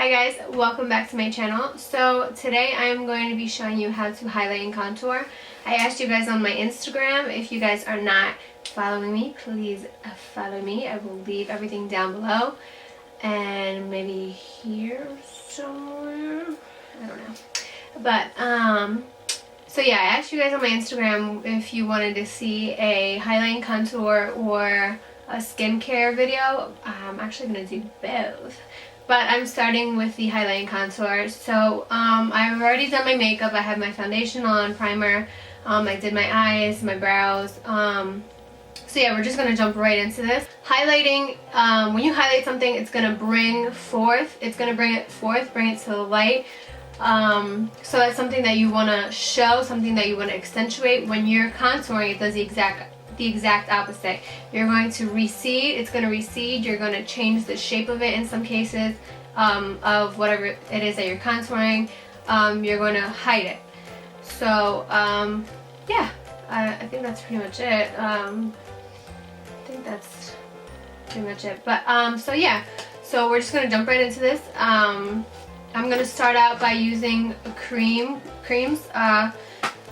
Hi guys, welcome back to my channel. So today I am going to be showing you how to highlight and contour. I asked you guys on my Instagram. If you guys are not following me, please follow me. I will leave everything down below and maybe here somewhere. I don't know. But so yeah, I asked you guys on my Instagram if you wanted to see a highlight and contour or a skincare video. I'm actually going to do both. But I'm starting with the highlight and contour. So I've already done my makeup. I have my foundation on, primer. I did my eyes, my brows. So yeah, we're just going to jump right into this. Highlighting, when you highlight something, it's going to bring forth. It's going to bring it forth, bring it to the light. So that's something that you want to show, something that you want to accentuate. When you're contouring, it does the exact opposite. You're going to recede, it's going to recede, you're going to change the shape of it in some cases, of whatever it is that you're contouring. You're going to hide it. So yeah, I think that's pretty much it. I think that's pretty much it. But so yeah, so we're just going to jump right into this. I'm going to start out by using creams.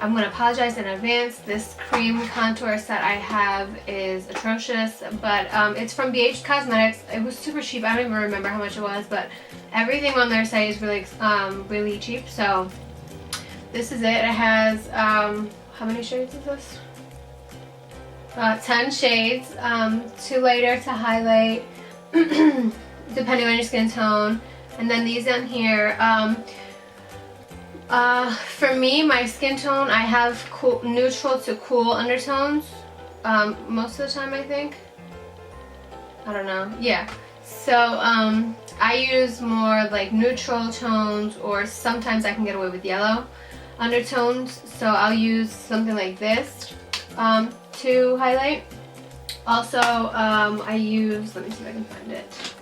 I'm going to apologize in advance. This cream contour set I have is atrocious, but it's from BH Cosmetics. It was super cheap. I don't even remember how much it was, but everything on their site is really cheap. So this is it. It has, how many shades is this? 10 shades, too lighter to highlight, depending on your skin tone. And then these down here, for me, my skin tone, I have neutral to cool undertones, most of the time I think. I don't know, yeah. So, I use more like neutral tones, or sometimes I can get away with yellow undertones. So I'll use something like this, to highlight. Also, I use, let me see if I can find it.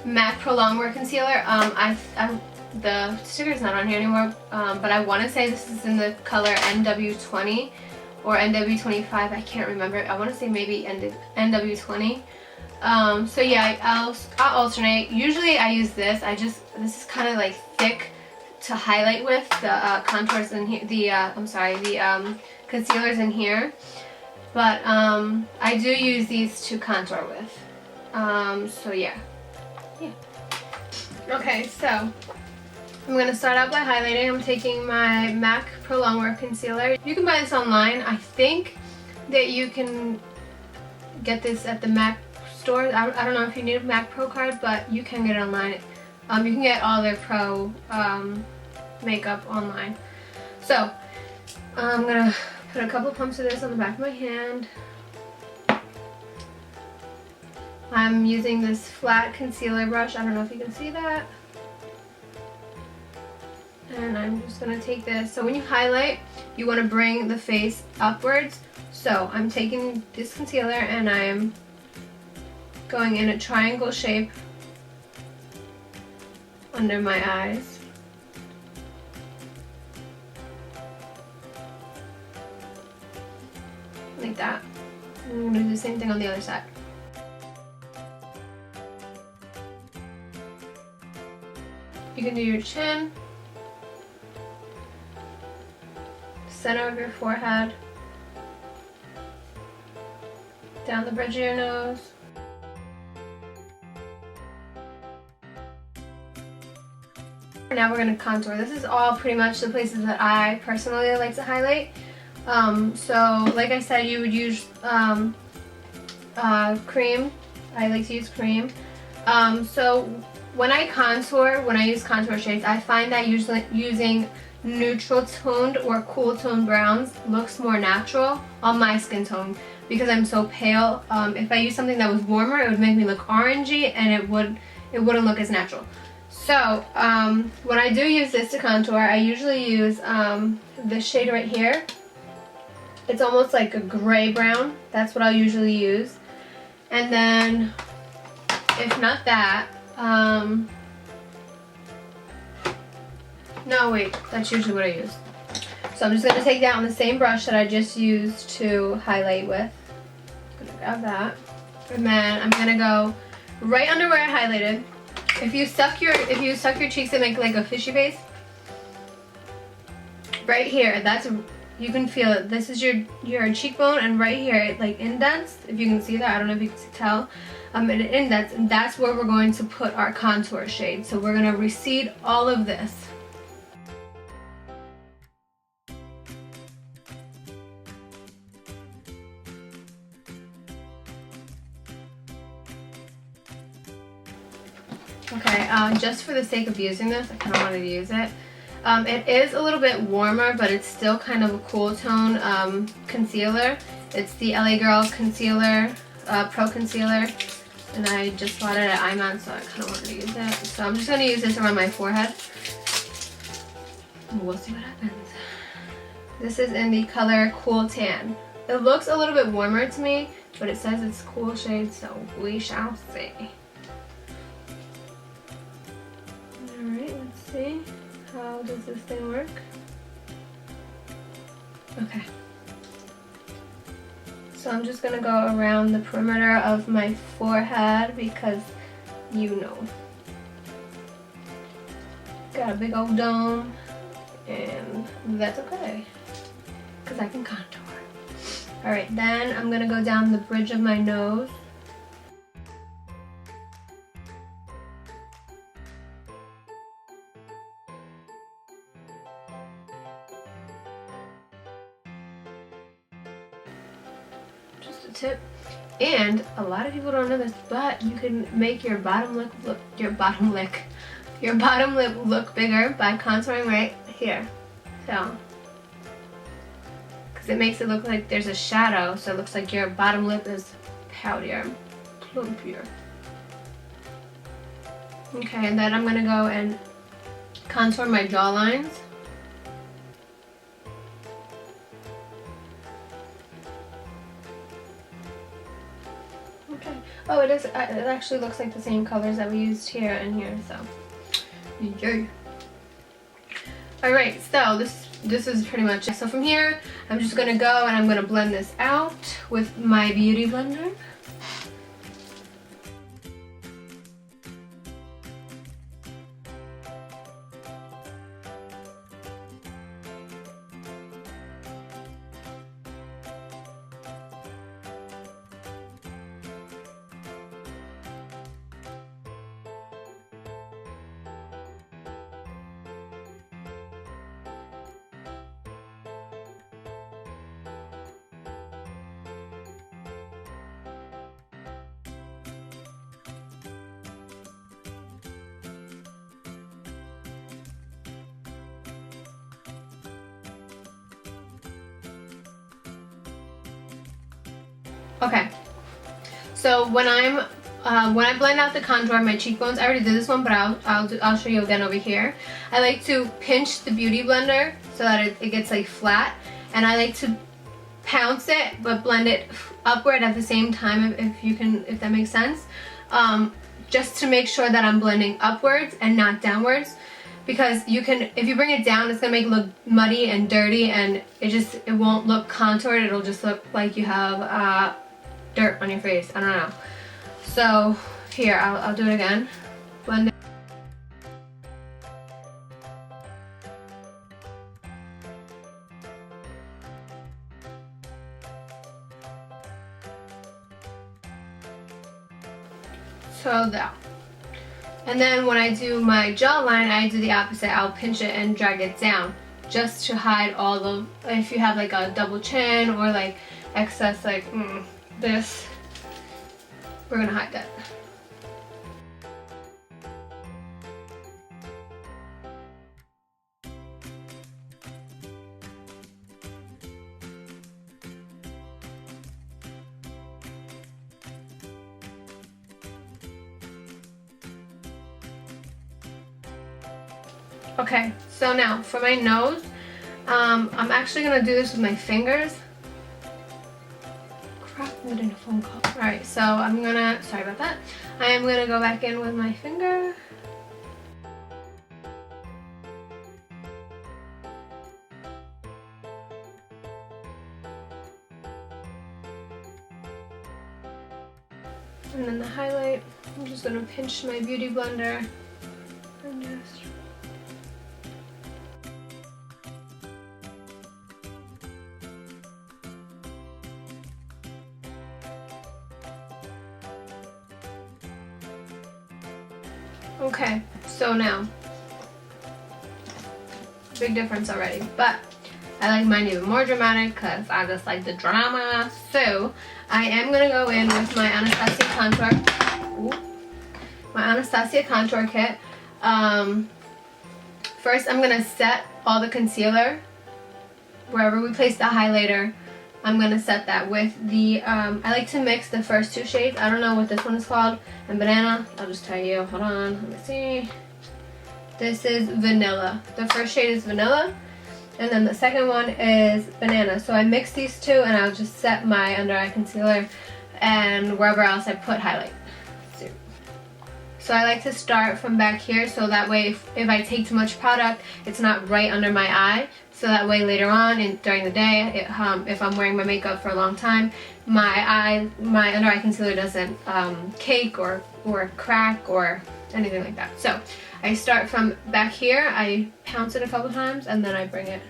MAC Pro Longwear Concealer. The sticker's not on here anymore, but I want to say this is in the color NW20 or NW25. I can't remember. I want to say maybe NW20. So yeah, I'll alternate. Usually I use this. This is kind of like thick to highlight with. The contours in here. The concealers in here. But I do use these to contour with. So yeah. Okay, so I'm going to start out by highlighting. I'm taking my MAC Pro Longwear Concealer. You can buy this online. I think that you can get this at the MAC stores. I don't know if you need a MAC Pro card, but you can get it online. You can get all their Pro makeup online. So I'm going to put a couple pumps of this on the back of my hand. I'm using this flat concealer brush. I don't know if you can see that. And I'm just going to take this. So when you highlight, you want to bring the face upwards. So I'm taking this concealer and I'm going in a triangle shape under my eyes. Like that. And I'm going to do the same thing on the other side. You can do your chin, center of your forehead, down the bridge of your nose, now we're going to contour. This is all pretty much the places that I personally like to highlight. So like I said, you would use cream. I like to use cream. So when I contour, when I use contour shades, I find that usually using neutral toned or cool toned browns looks more natural on my skin tone because I'm so pale. If I use something that was warmer, it would make me look orangey and it wouldn't look as natural. So when I do use this to contour, I usually use this shade right here. It's almost like a gray brown. That's what I'll usually use. And then, if not that, no wait, that's usually what I use. So I'm just going to take that on the same brush that I just used to highlight with. I'm going to grab that. And then I'm gonna go right under where I highlighted. If you suck your cheeks and make like a fishy face, right here, you can feel it. This is your cheekbone, and right here it like indents. If you can see that, I don't know if you can tell. It indents, and that's where we're going to put our contour shade. So we're gonna recede all of this. Okay, just for the sake of using this, I kind of wanted to use it. It is a little bit warmer, but it's still kind of a cool tone concealer. It's the LA Girl Concealer, Pro Concealer, and I just bought it at IMAN, so I kind of wanted to use it. So I'm just going to use this around my forehead. We'll see what happens. This is in the color Cool Tan. It looks a little bit warmer to me, but it says it's cool shade, so we shall see. Alright, let's see. How does this thing work? Okay. So I'm just gonna go around the perimeter of my forehead because you know. Got a big old dome, and that's okay because I can contour. Alright, then I'm gonna go down the bridge of my nose. Tip. And a lot of people don't know this, but you can make your bottom lip look bigger by contouring right here. So, because it makes it look like there's a shadow, so it looks like your bottom lip is poutier, plumpier. Okay, and then I'm gonna go and contour my jawlines. Okay. Oh, it is. It actually looks like the same colors that we used here and here. So, yay! All right. So this is pretty much it. So from here, I'm just gonna go and I'm gonna blend this out with my beauty blender. Okay, so when I blend out the contour on my cheekbones, I already did this one, but I'll show you again over here. I like to pinch the beauty blender so that it gets like flat, and I like to pounce it but blend it upward at the same time, if that makes sense. Just to make sure that I'm blending upwards and not downwards, because if you bring it down, it's gonna make it look muddy and dirty, and it won't look contoured. It'll just look like you have dirt on your face. I don't know. So here, I'll do it again. Blend it. So that. And then when I do my jawline, I do the opposite. I'll pinch it and drag it down just to hide all the, if you have like a double chin or like excess like this, we're gonna hide that. Okay, so now for my nose, I'm actually gonna do this with my fingers. Crap, I'm getting a phone call. Alright, so sorry about that. I am gonna go back in with my finger. And then the highlight, I'm just gonna pinch my beauty blender and just. Okay, so now, big difference already, but I like mine even more dramatic because I just like the drama. So I am gonna go in with my Anastasia contour kit. First I'm gonna set all the concealer wherever we place the highlighter. I'm gonna set that with the I like to mix the first two shades. I don't know what this one is called, and banana, I'll just tell you. Hold on, let me see. This is vanilla. The first shade is vanilla, and then the second one is banana. So I mix these two and I'll just set my under eye concealer and wherever else I put highlight. So I like to start from back here, so that way if I take too much product, it's not right under my eye. So that way later on and during the day, if I'm wearing my makeup for a long time, my under eye concealer doesn't cake or crack or anything like that. So I start from back here, I pounce it a couple times, and then I bring it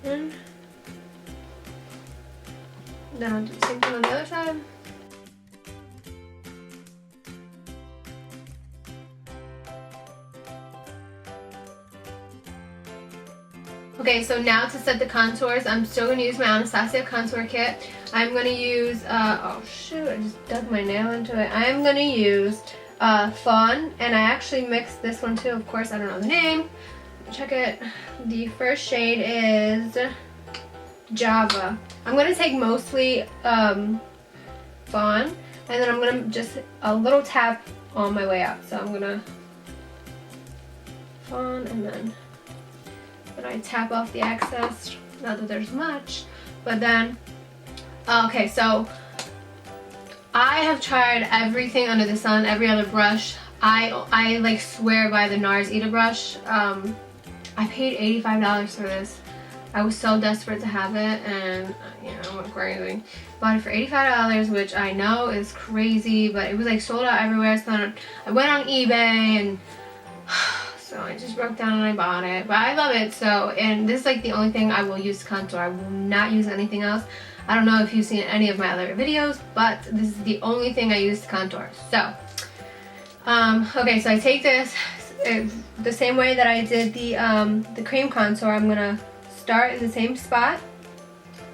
in. Then I'll do the same thing on the other side. Okay, so now to set the contours, I'm still going to use my Anastasia contour kit. I'm going to use, oh shoot, I just dug my nail into it. I am going to use Fawn, and I actually mixed this one too, of course, I don't know the name. Check it. The first shade is Java. I'm going to take mostly Fawn, and then I'm going to just a little tap on my way out. So I'm going to Fawn, and then I tap off the excess, not that there's much, but then, okay, so I have tried everything under the sun, every other brush. I like swear by the NARS Ita brush. I paid $85 for this. I was so desperate to have it, and you know, I went crazy. Bought it for $85, which I know is crazy, but it was like sold out everywhere. So I went on eBay and so I just broke down and I bought it, but I love it. So, and this is like the only thing I will use to contour. I will not use anything else. I don't know if you've seen any of my other videos, but this is the only thing I use to contour. So, okay, so I take this the same way that I did the cream contour. I'm gonna start in the same spot,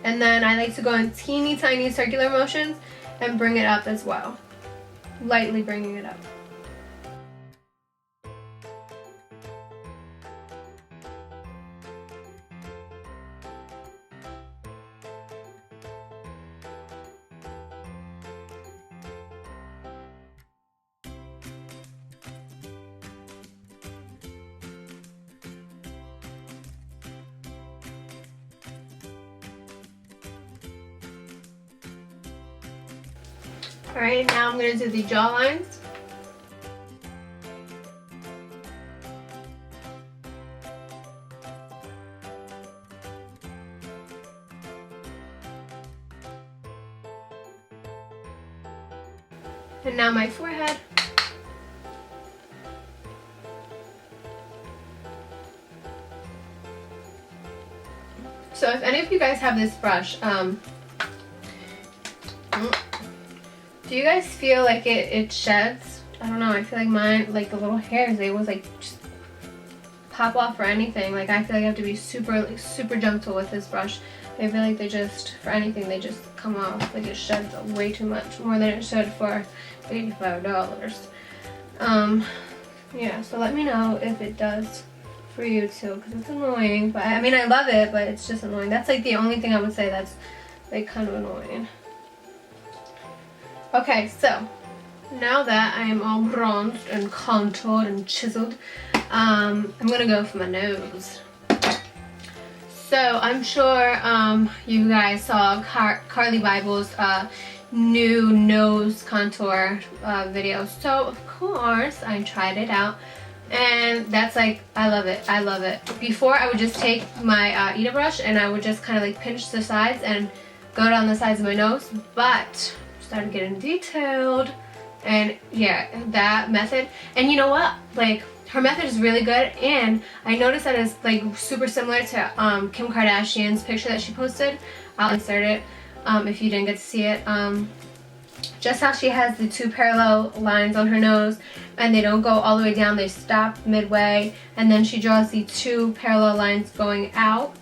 and then I like to go in teeny tiny circular motions and bring it up as well, lightly bringing it up. Alright, now I'm going to do the jaw lines. And now my forehead. So if any of you guys have this brush, do you guys feel like it sheds? I don't know, I feel like mine, like the little hairs, they was like just pop off or anything. Like I feel like I have to be super gentle with this brush. I feel like they just, for anything, they just come off. Like it sheds way too much, more than it should for $85. Yeah, so let me know if it does for you too, because it's annoying. But I mean, I love it, but it's just annoying. That's like the only thing I would say that's like kind of annoying. Okay, so now that I am all bronzed and contoured and chiseled, I'm gonna go for my nose. So I'm sure you guys saw Carly Bible's new nose contour video. So of course I tried it out, and that's like, I love it. I love it. Before I would just take my Ita brush and I would just kind of like pinch the sides and go down the sides of my nose, but started getting detailed. And yeah, that method. And you know what? Like, her method is really good, and I noticed that it's like super similar to Kim Kardashian's picture that she posted. I'll insert it if you didn't get to see it. Just how she has the 2 parallel lines on her nose, and they don't go all the way down, they stop midway, and then she draws the 2 parallel lines going out,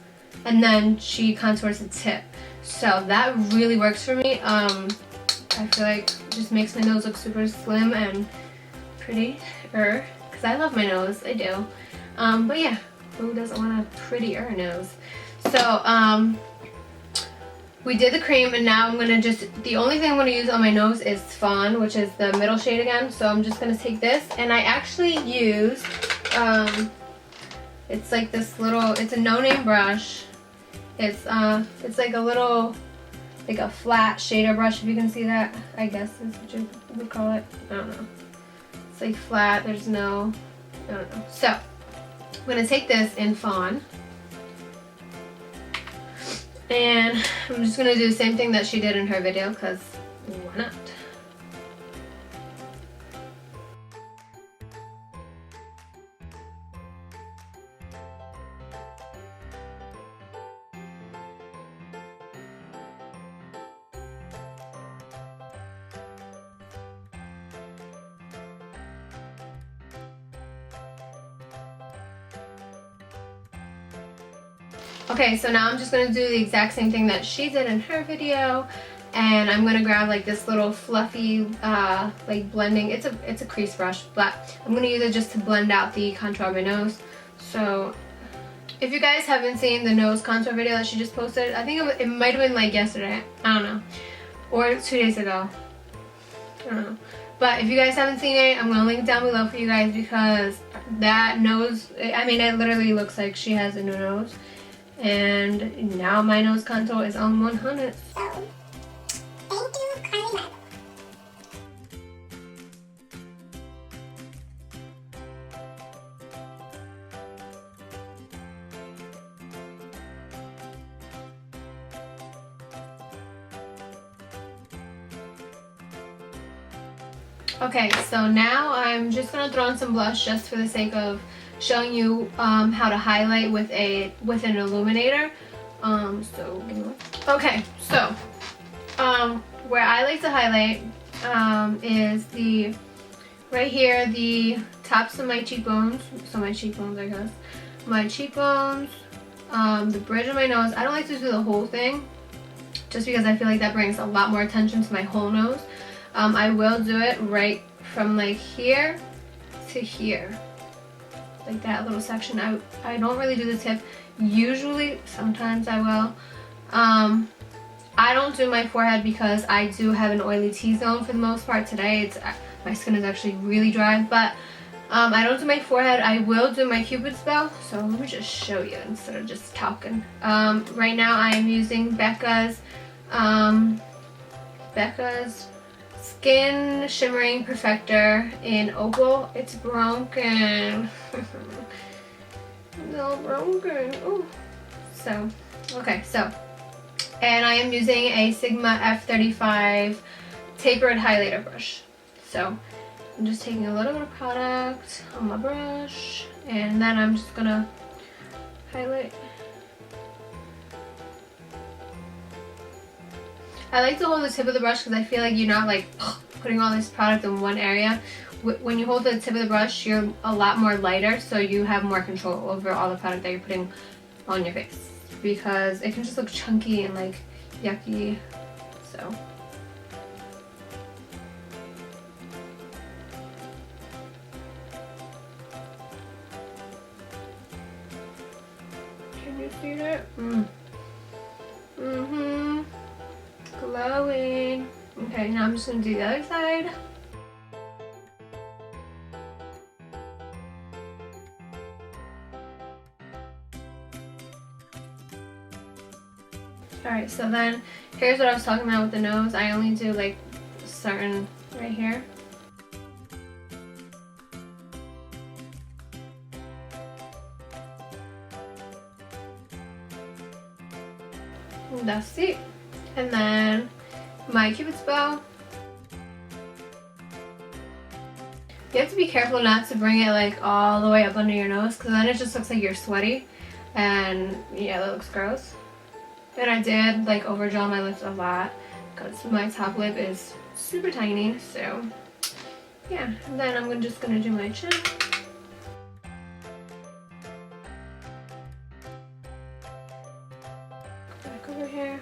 and then she contours the tip. So that really works for me. I feel like it just makes my nose look super slim and prettier, because I love my nose, I do. But yeah, who doesn't want a prettier nose? So we did the cream, and now I'm gonna the only thing I'm gonna use on my nose is Fawn, which is the middle shade again. So I'm just gonna take this, and I actually used, it's like this little, it's a no-name brush. It's like a little, like a flat shader brush, if you can see that, I guess is what you would call it. I don't know. It's like flat, there's no, I don't know. So, I'm gonna take this in Fawn. And I'm just gonna do the same thing that she did in her video, because why not? Okay, so now I'm just going to do the exact same thing that she did in her video, and I'm going to grab like this little fluffy like blending, it's a crease brush, but I'm going to use it just to blend out the contour of my nose. So if you guys haven't seen the nose contour video that she just posted, I think it might have been like yesterday, I don't know, or 2 days ago, I don't know. But if you guys haven't seen it, I'm going to link it down below for you guys, because that nose, I mean, it literally looks like she has a new nose. And now my nose contour is on 100. So, thank you, Ariana. Okay, so now I'm just gonna throw on some blush just for the sake of showing you how to highlight with an illuminator. Okay, so where I like to highlight is right here, the tops of my cheekbones. So my cheekbones, I guess. My cheekbones, the bridge of my nose. I don't like to do the whole thing, just because I feel like that brings a lot more attention to my whole nose. I will do it right from like here to here, like that little section. I don't really do the tip. Usually, sometimes I will. I don't do my forehead because I do have an oily T-zone for the most part. Today, my skin is actually really dry, but I don't do my forehead. I will do my Cupid's bow. So let me just show you instead of just talking. Right now, I am using Becca's Skin Shimmering Perfector in Opal. It's broken. No, broken. Ooh. So, okay, so. And I am using a Sigma F35 tapered highlighter brush. So, I'm just taking a little bit of product on my brush, and then I'm just gonna highlight. I like to hold the tip of the brush because I feel like you're not like putting all this product in one area. When you hold the tip of the brush, you're a lot more lighter, so you have more control over all the product that you're putting on your face, because it can just look chunky and like yucky. So can you see that? Glowing. Okay, now I'm just gonna do the other side. Alright, so then here's what I was talking about with the nose. I only do like certain right here. And that's it. And then my Cupid's bow, to be careful not to bring it like all the way up under your nose, because then it just looks like you're sweaty, and yeah, that looks gross. And I did like overdraw my lips a lot because my top lip is super tiny, so yeah. And then I'm just gonna do my chin. Back over here.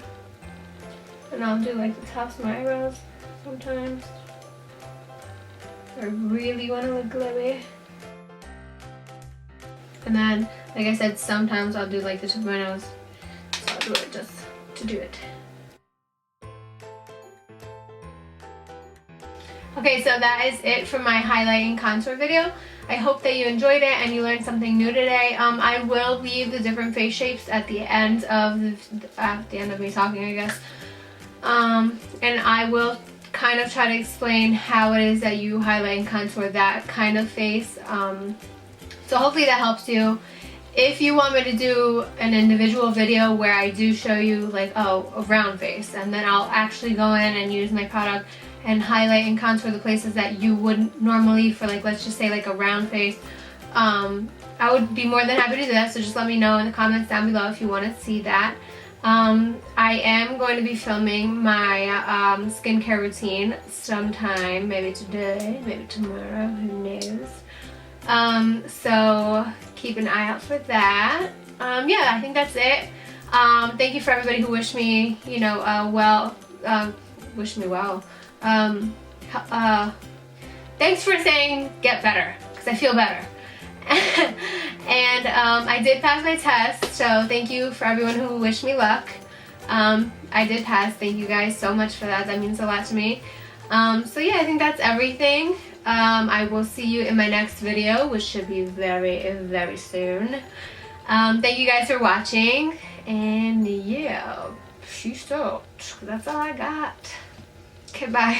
And I'll do like the tops of my eyebrows sometimes. I really want to look glowy. And then, like I said, sometimes I'll do like the tip of my nose. So I'll do it just to do it. Okay, so that is it for my highlight and contour video. I hope that you enjoyed it and you learned something new today. I will leave the different face shapes at the end of me talking, I guess. And I will kind of try to explain how it is that you highlight and contour that kind of face. So hopefully that helps you. If you want me to do an individual video where I do show you like, oh, a round face, and then I'll actually go in and use my product and highlight and contour the places that you wouldn't normally for, like, let's just say like a round face, I would be more than happy to do that. So just let me know in the comments down below if you want to see that. I am going to be filming my skincare routine sometime, maybe today, maybe tomorrow, who knows. So keep an eye out for that. Yeah, I think that's it. Thank you for everybody who wished me, you know, wish me well. Thanks for saying get better, because I feel better. And I did pass my test, so thank you for everyone who wished me luck. I did pass. Thank you guys so much for that. That means a lot to me. So yeah, I think that's everything. I will see you in my next video, which should be very, very soon. Thank you guys for watching, and yeah, peace out. That's all I got. Okay, bye.